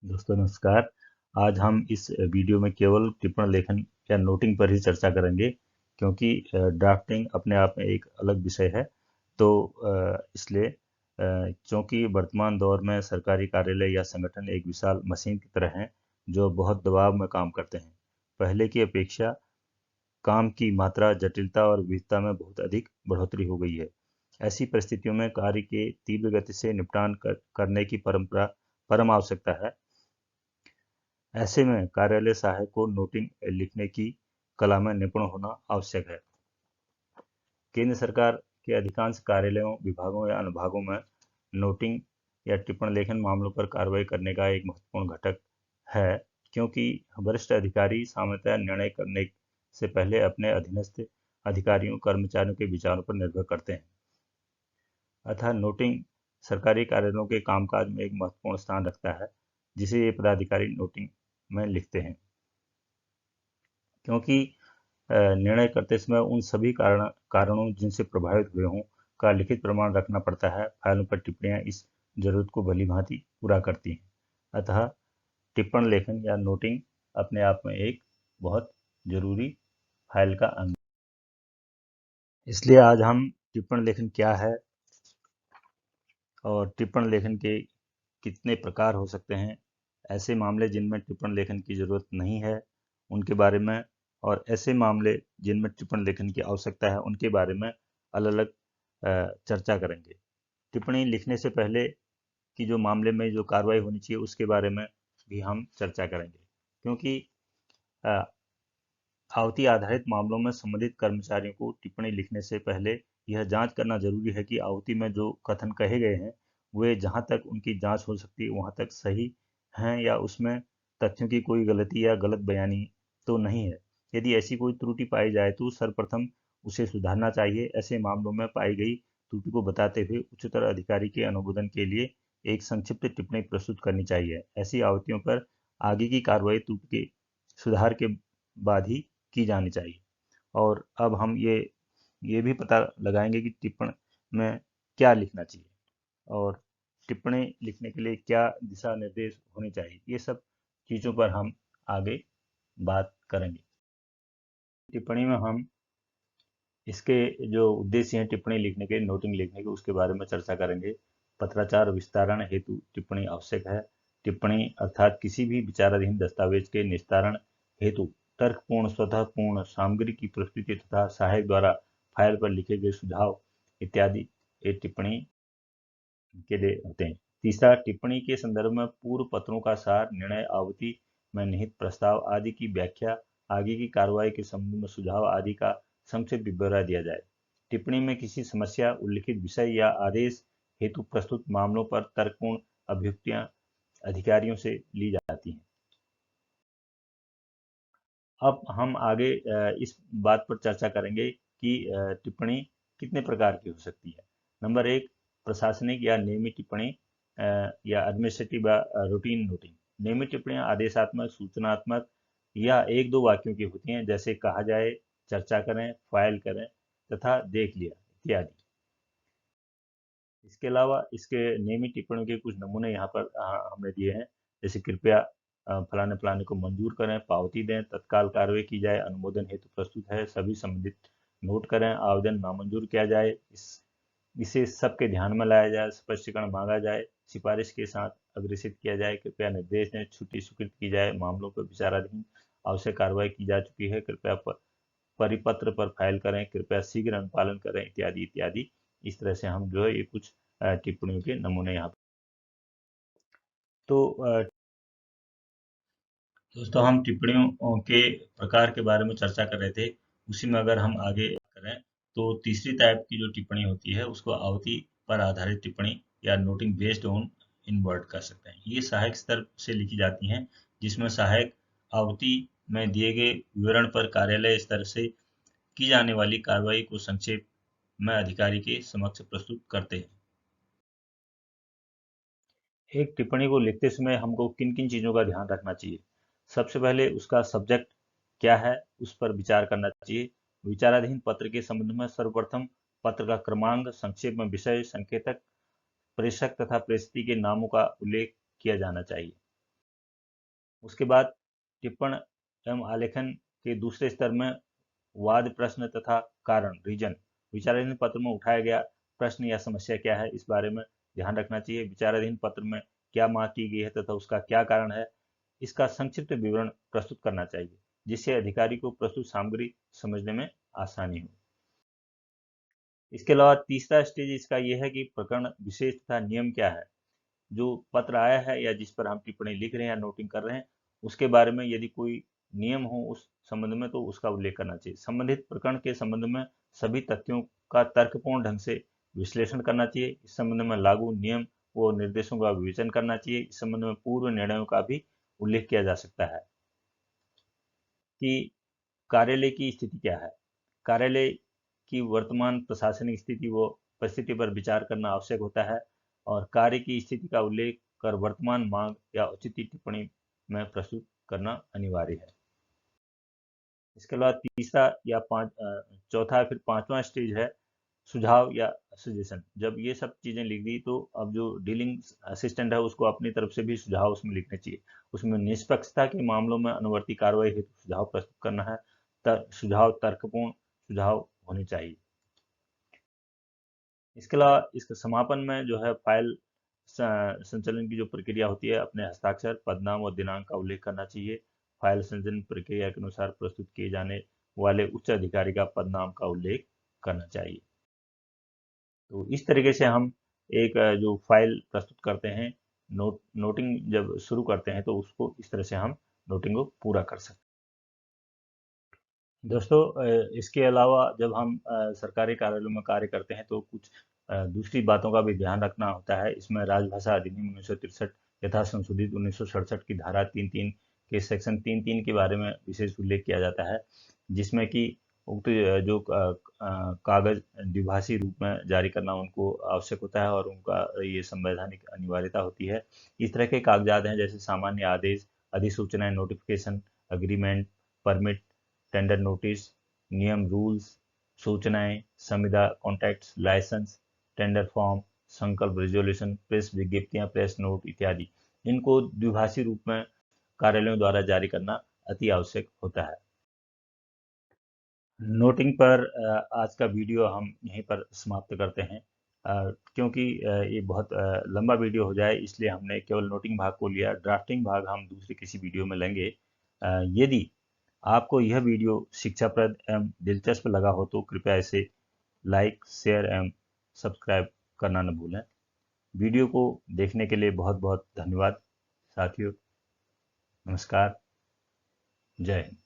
दोस्तों नमस्कार। आज हम इस वीडियो में केवल टिप्पण लेखन या नोटिंग पर ही चर्चा करेंगे, क्योंकि ड्राफ्टिंग अपने आप में एक अलग विषय है। तो इसलिए क्योंकि वर्तमान दौर में सरकारी कार्यालय या संगठन एक विशाल मशीन की तरह हैं जो बहुत दबाव में काम करते हैं। पहले की अपेक्षा काम की मात्रा, जटिलता और विविधता में बहुत अधिक बढ़ोतरी हो गई है। ऐसी परिस्थितियों में कार्य के तीव्र गति से निपटान करने की परम आवश्यकता है। ऐसे में कार्यालय सहायक को नोटिंग लिखने की कला में निपुण होना आवश्यक है। केंद्र सरकार के अधिकांश कार्यालयों, विभागों या अनुभागों में नोटिंग या टिप्पण लेखन मामलों पर कार्रवाई करने का एक महत्वपूर्ण घटक है, क्योंकि वरिष्ठ अधिकारी सामान्यतः निर्णय करने से पहले अपने अधीनस्थ अधिकारियों, कर्मचारियों के विचारों पर निर्भर करते हैं। अतः नोटिंग सरकारी कार्यालयों के कामकाज में एक महत्वपूर्ण स्थान रखता है, जिसे ये पदाधिकारी नोटिंग में लिखते हैं। क्योंकि निर्णय करते समय उन सभी कारणों जिनसे प्रभावित हुए हों का लिखित प्रमाण रखना पड़ता है। फाइलों पर टिप्पणियां इस जरूरत को भलीभांति पूरा करती हैं। अतः टिप्पण लेखन या नोटिंग अपने आप में एक बहुत जरूरी फाइल का अंग। इसलिए आज हम टिप्पण लेखन क्या है और टिप्पण लेखन के कितने प्रकार हो सकते हैं, ऐसे मामले जिनमें टिप्पण लेखन की जरूरत नहीं है उनके बारे में, और ऐसे मामले जिनमें टिप्पण लेखन की आवश्यकता है उनके बारे में अलग अलग चर्चा करेंगे। टिप्पणी लिखने से पहले की जो मामले में जो कार्रवाई होनी चाहिए उसके बारे में भी हम चर्चा करेंगे, क्योंकि आवती आधारित मामलों में संबंधित कर्मचारियों को टिप्पणी लिखने से पहले यह जांच करना जरूरी है कि आवती में जो कथन कहे गए हैं वे जहां तक उनकी जांच हो सकती है वहां तक सही हैं, या उसमें तथ्यों की कोई गलती या गलत बयानी तो नहीं है। यदि ऐसी कोई त्रुटि पाई जाए तो सर्वप्रथम उसे सुधारना चाहिए। ऐसे मामलों में पाई गई त्रुटि को बताते हुए उच्चतर अधिकारी के अनुमोदन के लिए एक संक्षिप्त टिप्पणी प्रस्तुत करनी चाहिए। ऐसी आवतियों पर आगे की कार्रवाई त्रुटि के सुधार के बाद ही की जानी चाहिए। और अब हम ये भी पता लगाएंगे कि टिप्पण में क्या लिखना चाहिए और टिप्पणी लिखने के लिए क्या दिशा निर्देश होने चाहिए। ये सब चीज़ों पर हम आगे बात करेंगे। टिप्पणी में हम इसके जो उद्देश्य हैं टिप्पणी लिखने के, नोटिंग लिखने के, उसके बारे में चर्चा करेंगे। पत्राचार विस्तारण हेतु टिप्पणी आवश्यक है। टिप्पणी अर्थात किसी भी विचाराधीन दस्तावेज के निस्तारण हेतु तर्कपूर्ण, स्वतःपूर्ण सामग्री की प्रस्तुति तथा सहायक द्वारा फाइल पर लिखे गए सुझाव इत्यादि ये टिप्पणी के लिए होते हैं। तीसरा, टिप्पणी के संदर्भ में पूर्व पत्रों का सार, निर्णय आवती में निहित प्रस्ताव आदि की व्याख्या, आगे की कार्रवाई के संबंध में सुझाव आदि का संक्षिप्त ब्यौरा दिया जाए। टिप्पणी में किसी समस्या, उल्लिखित विषय या आदेश हेतु प्रस्तुत मामलों पर तर्कपूर्ण अभ्युक्तियां अधिकारियों से ली जाती हैं। अब हम आगे इस बात पर चर्चा करेंगे कि टिप्पणी कितने प्रकार की हो सकती है। नंबर एक, प्रशासनिक या नियमित टिप्पणी या एडमिनिस्ट्रेटिव रूटीन नोटिंग। नियमित टिप्पणियां आदेशात्मक, सूचनात्मक या एक दो वाक्यों की होती हैं, जैसे कहा जाए, चर्चा करें, फाइल करें तथा देख लिया इत्यादि। इसके अलावा इसके नियमित टिप्पणियों के कुछ नमूने यहाँ पर हमने दिए हैं, जैसे कृपया फलाने फलाने को मंजूर करें, पावती दें, तत्काल कार्रवाई की जाए, अनुमोदन हेतु प्रस्तुत है, सभी संबंधित नोट करें, आवेदन नामंजूर किया जाए, इसे सबके ध्यान में लाया जाए, स्पष्टीकरण मांगा जाए, सिफारिश के साथ अग्रेसित किया जाए, कृपया निर्देश दें, छुट्टी स्वीकृत की जाए, मामलों पर विचाराधीन आवश्यक कार्रवाई की जा चुकी है, कृपया परिपत्र पर फाइल करें, कृपया शीघ्र अनुपालन करें इत्यादि इत्यादि। इस तरह से हम जो है ये कुछ टिप्पणियों के नमूने यहाँ तो दोस्तों हम टिप्पणियों के प्रकार के बारे में चर्चा कर रहे थे। उसी में अगर हम आगे करें तो तीसरी टाइप की जो टिप्पणी होती है उसको आवती पर आधारित टिप्पणी या नोटिंग बेस्ड ऑन इनवर्ड कर सकते हैं। ये सहायक स्तर से लिखी जाती हैं, जिसमें सहायक आवती में दिए गए विवरण पर कार्यालय स्तर से की जाने वाली कार्रवाई को संक्षेप में अधिकारी के समक्ष प्रस्तुत करते हैं। एक टिप्पणी को लिखते समय हमको किन किन चीज़ों का ध्यान रखना चाहिए। सबसे पहले उसका सब्जेक्ट क्या है, उस पर विचार करना चाहिए। विचाराधीन पत्र के संबंध में सर्वप्रथम पत्र का क्रमांक, संक्षेप में विषय, संकेतक, प्रेषक तथा प्रेषित के नामों का उल्लेख किया जाना चाहिए। उसके बाद टिप्पण एवं आलेखन के दूसरे स्तर में वाद प्रश्न तथा कारण रीजन, विचाराधीन पत्र में उठाया गया प्रश्न या समस्या क्या है इस बारे में ध्यान रखना चाहिए। विचाराधीन पत्र में क्या मांग की गई है तथा उसका क्या कारण है, इसका संक्षिप्त विवरण प्रस्तुत करना चाहिए, जिससे अधिकारी को प्रस्तुत सामग्री समझने में आसानी हो। इसके अलावा तीसरा स्टेज इसका यह है कि प्रकरण विशेष तथा नियम क्या है। जो पत्र आया है या जिस पर हम टिप्पणी लिख रहे हैं या नोटिंग कर रहे हैं, उसके बारे में यदि कोई नियम हो उस संबंध में तो उसका उल्लेख करना चाहिए। संबंधित प्रकरण के संबंध में सभी तथ्यों का तर्कपूर्ण ढंग से विश्लेषण करना चाहिए। इस संबंध में लागू नियम व निर्देशों का विवेचन करना चाहिए। इस संबंध में पूर्व निर्णयों का भी उल्लेख किया जा सकता है कि कार्यालय की स्थिति क्या है। कार्यालय की वर्तमान प्रशासनिक स्थिति व परिस्थिति पर विचार करना आवश्यक होता है और कार्य की स्थिति का उल्लेख कर वर्तमान मांग या औचित्य टिप्पणी में प्रस्तुत करना अनिवार्य है। इसके अलावा तीसरा या चौथा फिर पांचवा स्टेज है सुझाव या सजेशन। जब ये सब चीजें लिख दी तो अब जो डीलिंग असिस्टेंट है उसको अपनी तरफ से भी सुझाव उसमें लिखने चाहिए। उसमें निष्पक्षता के मामलों में अनुवर्ती कार्रवाई हेतु सुझाव प्रस्तुत करना है। सुझाव तर्कपूर्ण सुझाव होने चाहिए। इसके अलावा इसके समापन में जो है फाइल संचालन की जो प्रक्रिया होती है, अपने हस्ताक्षर, पदनाम और दिनांक का उल्लेख करना चाहिए। फाइल संचालन प्रक्रिया के अनुसार प्रस्तुत किए जाने वाले उच्च अधिकारी का पदनाम का उल्लेख करना चाहिए। तो इस तरीके से हम एक जो फाइल प्रस्तुत करते हैं, नोटिंग जब शुरू करते हैं तो उसको इस तरह से हम नोटिंग को पूरा कर सकते हैं। दोस्तों, इसके अलावा जब हम सरकारी कार्यालयों में कार्य करते हैं तो कुछ दूसरी बातों का भी ध्यान रखना होता है। इसमें राजभाषा अधिनियम 1963 यथा संशोधित 1967 की धारा 3(3) के सेक्शन 3(3) के बारे में विशेष उल्लेख किया जाता है, जिसमें कि उक्त जो कागज द्विभाषी रूप में जारी करना उनको आवश्यक होता है और उनका ये संवैधानिक अनिवार्यता होती है। इस तरह के कागजात हैं जैसे सामान्य आदेश, अधिसूचनाएं, notification, agreement, permit, tender notice, नियम रूल्स, सूचनाएं, संविदा, कॉन्ट्रैक्ट्स, लाइसेंस, टेंडर फॉर्म, संकल्प, रिजोल्यूशन, प्रेस विज्ञप्तियां, प्रेस नोट इत्यादि, इनको द्विभाषी रूप में कार्यालयों द्वारा जारी करना अति आवश्यक होता है। नोटिंग पर आज का वीडियो हम यहीं पर समाप्त करते हैं। क्योंकि ये बहुत लंबा वीडियो हो जाए इसलिए हमने केवल नोटिंग भाग को लिया। ड्राफ्टिंग भाग हम दूसरी किसी वीडियो में लेंगे। यदि आपको यह वीडियो शिक्षाप्रद एवं दिलचस्प लगा हो तो कृपया इसे लाइक, शेयर एवं सब्सक्राइब करना न भूलें। वीडियो को देखने के लिए बहुत बहुत धन्यवाद साथियों। नमस्कार। जय हिंद।